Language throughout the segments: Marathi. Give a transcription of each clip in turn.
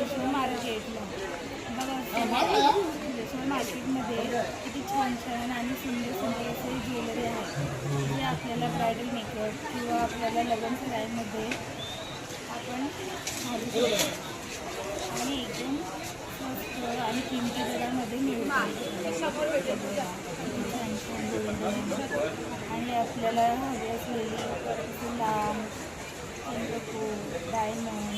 फुलेश्वर मार्केटला बघा, फुलेश्वर मार्केटमध्ये किती छान छान आणि सुंदर सुंदर असे ज्वेलरी आहे जे आपल्याला ब्रायडल मेकअप किंवा आपल्याला लग्न सराईमध्ये आपण घालू शकतो आणि एकदम स्वस्त आणि किमती दरामध्ये मिळते। छान छान गोल्डन आणि आपल्याला हवे असलेली लांब चंद्रकोर डायमंड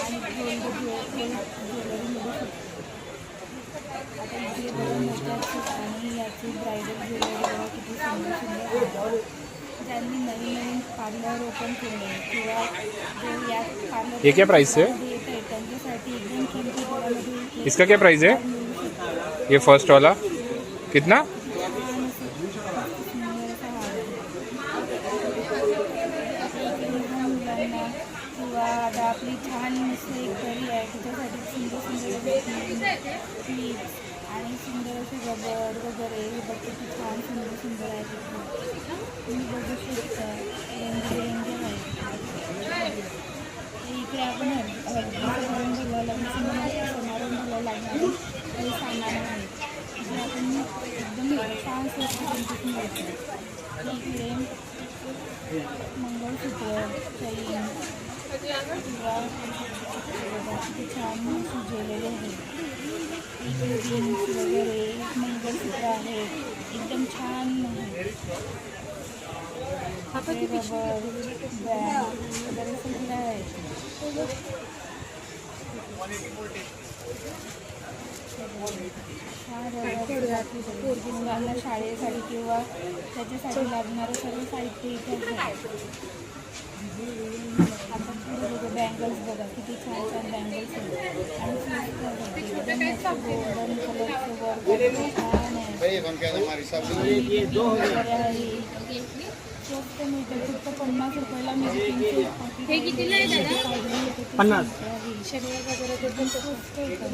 आणि गोल्ड ज्वेलरी मिळू शकते। आता इथे बघा मोत्याची आणि याची ब्रायडल ज्वेलरी बघा किती सुंदर सुंदर आहे। ज्यांनी नवीन नवीन पार्लर ओपन केले किंवा जो या पार्लर ये क्या प्राइस है? त्यांच्यासाठी एकदम किमती दरामध्ये इसका क्या प्राइस है? ये फर्स्ट वाला कितना? मुलांना किंवा आता आपली छान असे एक तरी आहे त्याच्यासाठी सुंदर सुंदर क्लिप्स आणि सुंदर असे रबर वगैरे हे बघ किती छान सुंदर सुंदर आहे तिथे तुम्ही बघू शकता। रंगबिरंगी आहे। इकडे आपण समारंभाला लागणारे काही सामान आहे जे आपण एकदम छान स्वस्त किमतीत मिळतो। इकडे मंगळसूत्र चैन किंवा किती छान अशी ज्वेलरी आहे। इकडे रिंग्स वगैरे मंगळसूत्र आहे एकदम छान आहे। रबर बँड वगैरे सगळं आहे। मुलांना शाळेसाठी किंवा त्याच्यासाठी लागणारं सर्व साहित्य इथे आहे। आता पुढे बघा बँगल्स बघा किती छान छान बँगल्स आहेत आणि गोल्डन कलरचं वर्क छान आहे। स्वस्त मिळते फक्त 50 रुपयाला मिळते। हे कितीला आहे दादा? 50 शरीर वगैरे ते पण स्वस्त होतं।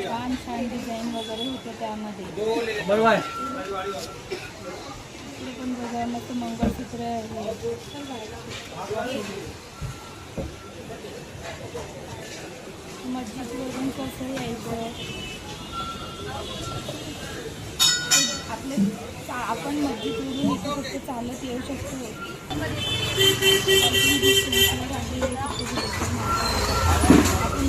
छान छान डिझाईन वगैरे होतं त्यामध्ये। इकडे पण बघा मस्त मंगळसूत्र आहे। मस्जिदवरून कसं यायचं आपण मस्जिदवरून इथं फक्त चालत येऊ शकतो। आपण